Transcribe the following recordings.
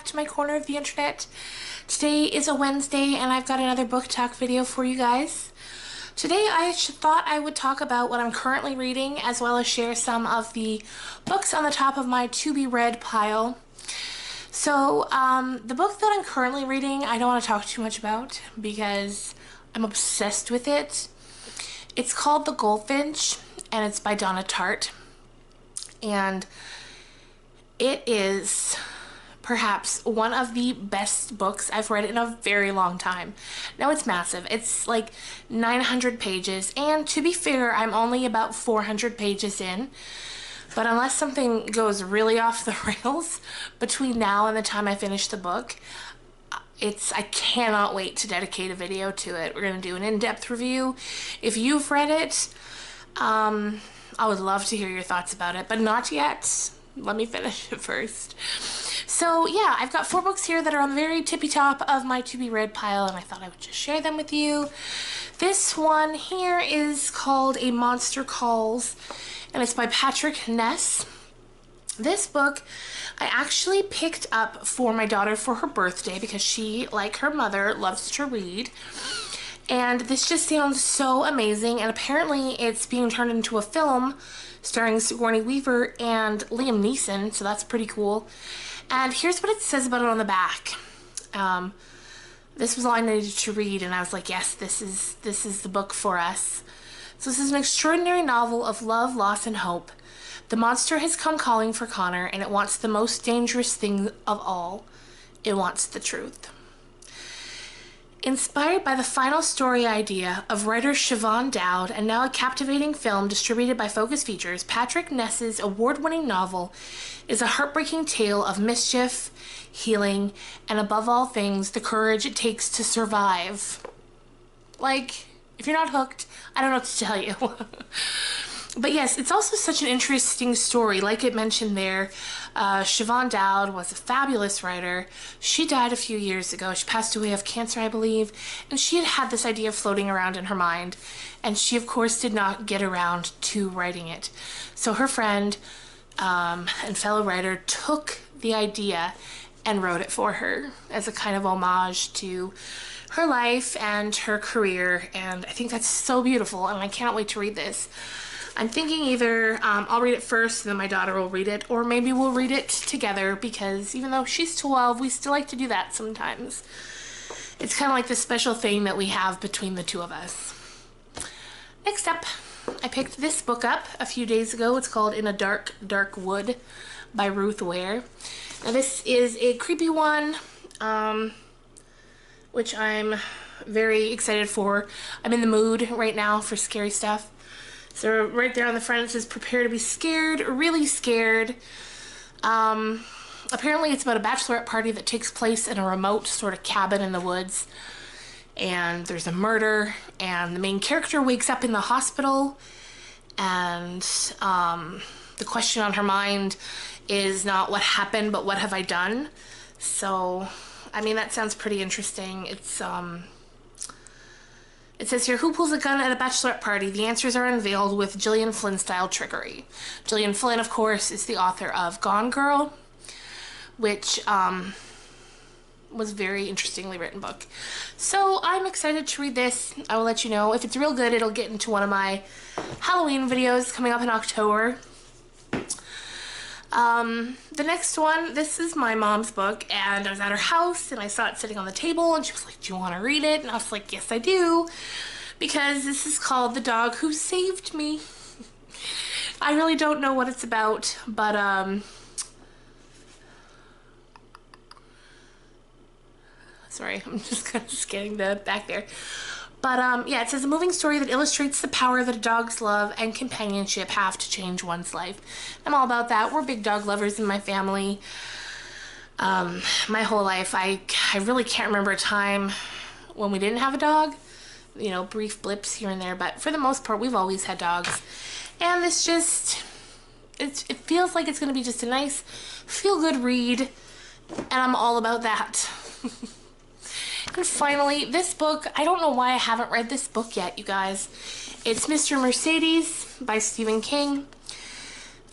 to my corner of the internet. Today is a Wednesday and I've got another book talk video for you guys. Today I thought I would talk about what I'm currently reading, as well as share some of the books on the top of my to be read pile. So the book that I'm currently reading, I don't want to talk too much about because I'm obsessed with it. It's called The Goldfinch and it's by Donna Tartt. And it is perhaps one of the best books I've read in a very long time. Now, it's massive. It's like 900 pages, and to be fair, I'm only about 400 pages in. But unless something goes really off the rails between now and the time I finish the book, I cannot wait to dedicate a video to it. We're going to do an in-depth review. If you've read it, I would love to hear your thoughts about it, but not yet. Let me finish it first. So yeah, I've got 4 books here that are on the very tippy top of my to be read pile, and I thought I would just share them with you. This one here is called A Monster Calls, and it's by Patrick Ness. This book I actually picked up for my daughter for her birthday because she, like her mother, loves to read. And this just sounds so amazing, and apparently it's being turned into a film starring Sigourney Weaver and Liam Neeson, so that's pretty cool. And here's what it says about it on the back. This was all I needed to read, and I was like, yes, this is the book for us. So this is an extraordinary novel of love, loss, and hope. The monster has come calling for Connor, and it wants the most dangerous thing of all. It wants the truth. Inspired by the final story idea of writer Siobhan Dowd, and now a captivating film distributed by Focus Features, Patrick Ness's award-winning novel is a heartbreaking tale of mischief, healing, and above all things, the courage it takes to survive. Like, if you're not hooked, I don't know what to tell you. But yes, it's also such an interesting story. Like it mentioned there, Siobhan Dowd was a fabulous writer. She died a few years ago. She passed away of cancer, I believe. And she had this idea floating around in her mind. And she, of course, did not get around to writing it. So her friend and fellow writer took the idea and wrote it for her as a kind of homage to her life and her career. And I think that's so beautiful, and I can't wait to read this. I'm thinking either I'll read it first and then my daughter will read it, or maybe we'll read it together, because even though she's 12, we still like to do that sometimes. It's kind of like this special thing that we have between the two of us. Next up, I picked this book up a few days ago. It's called In a Dark, Dark Wood by Ruth Ware. Now this is a creepy one, which I'm very excited for. I'm in the mood right now for scary stuff. So right there on the front it says, prepare to be scared, really scared. Apparently it's about a bachelorette party that takes place in a remote sort of cabin in the woods. And there's a murder, and the main character wakes up in the hospital, and the question on her mind is not what happened, but what have I done? So, I mean, that sounds pretty interesting. It says here, who pulls a gun at a bachelorette party? The answers are unveiled with Gillian Flynn-style trickery. Gillian Flynn, of course, is the author of Gone Girl, which was a very interestingly written book. So I'm excited to read this. I will let you know. If it's real good, it'll get into one of my Halloween videos coming up in October. The next one, this is my mom's book, and I was at her house and I saw it sitting on the table, and she was like, do you want to read it? And I was like, yes, I do, because this is called The Dog Who Saved Me. I really don't know what it's about, but sorry, I'm just kind of scanning the back there. But yeah, it says a moving story that illustrates the power that a dog's love and companionship have to change one's life. I'm all about that. We're big dog lovers in my family. My whole life, I really can't remember a time when we didn't have a dog. You know, brief blips here and there, but for the most part, we've always had dogs. And this just, it feels like it's going to be just a nice, feel-good read, and I'm all about that. And finally, this book, I don't know why I haven't read this book yet, you guys. It's Mr. Mercedes by Stephen King.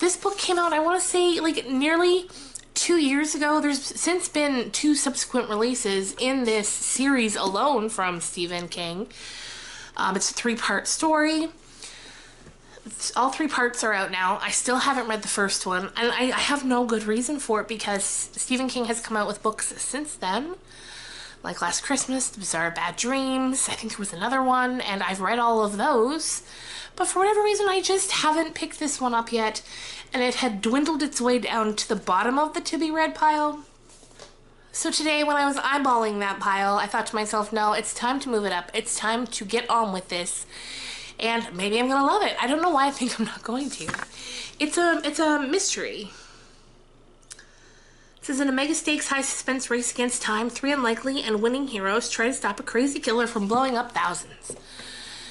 This book came out, I want to say, like nearly 2 years ago. There's since been 2 subsequent releases in this series alone from Stephen King. It's a 3-part story. All 3 parts are out now. I still haven't read the first one, and I have no good reason for it because Stephen King has come out with books since then. Like Last Christmas, The Bizarre Bad Dreams, I think there was another one, and I've read all of those. But for whatever reason, I just haven't picked this one up yet, and it had dwindled its way down to the bottom of the to-be-read pile. So today, when I was eyeballing that pile, I thought to myself, no, it's time to move it up. It's time to get on with this, and maybe I'm gonna love it. I don't know why I think I'm not going to. It's a mystery. It says, in a mega stakes high suspense race against time, 3 unlikely and winning heroes try to stop a crazy killer from blowing up thousands.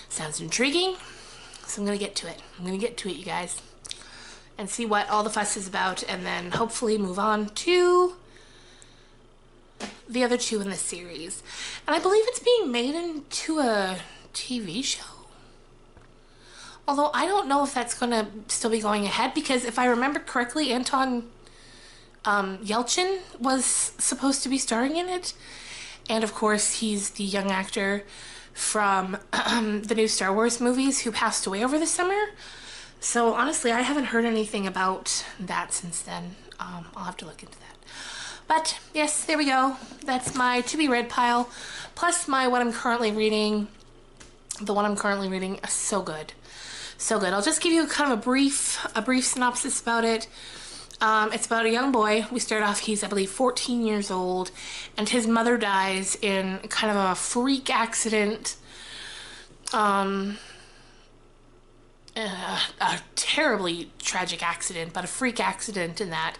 Sounds intriguing, so I'm gonna get to it. I'm gonna get to it, you guys, and see what all the fuss is about, and then hopefully move on to the other 2 in the series. And I believe it's being made into a TV show. Although I don't know if that's gonna still be going ahead, because if I remember correctly, Anton Yelchin was supposed to be starring in it, and of course he's the young actor from the new Star Wars movies who passed away over the summer. So honestly, I haven't heard anything about that since then. I'll have to look into that. But yes, there we go. That's my to-be-read pile, plus my what I'm currently reading. The one I'm currently reading is so good. So good. I'll just give you kind of a brief synopsis about it. It's about a young boy. We start off, he's, I believe, 14 years old, and his mother dies in kind of a freak accident. A terribly tragic accident, but a freak accident in that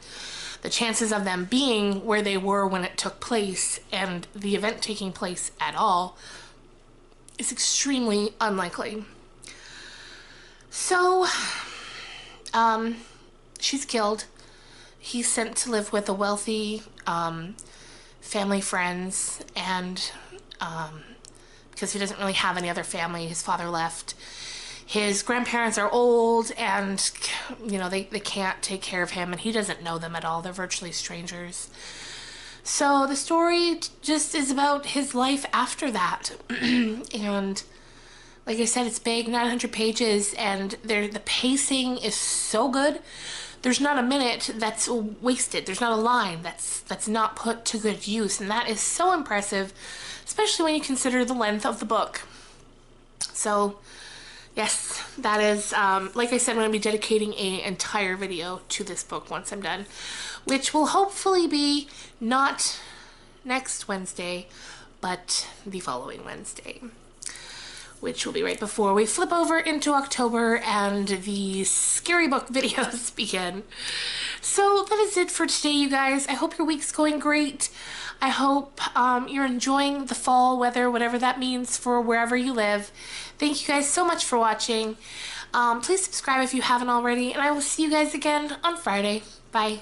the chances of them being where they were when it took place and the event taking place at all is extremely unlikely. So, she's killed. He's sent to live with a wealthy family friends, and because he doesn't really have any other family, his father left. His grandparents are old, and you know, they can't take care of him, and he doesn't know them at all. They're virtually strangers. So the story just is about his life after that. And like I said, it's big, 900 pages, and the pacing is so good. There's not a minute that's wasted. There's not a line that's not put to good use, and that is so impressive, especially when you consider the length of the book. So, yes, that is, like I said, I'm going to be dedicating an entire video to this book once I'm done, which will hopefully be not next Wednesday, but the following Wednesday, which will be right before we flip over into October and the scary book videos begin. So that is it for today, you guys. I hope your week's going great. I hope you're enjoying the fall weather, whatever that means for wherever you live. Thank you guys so much for watching. Please subscribe if you haven't already, and I will see you guys again on Friday. Bye.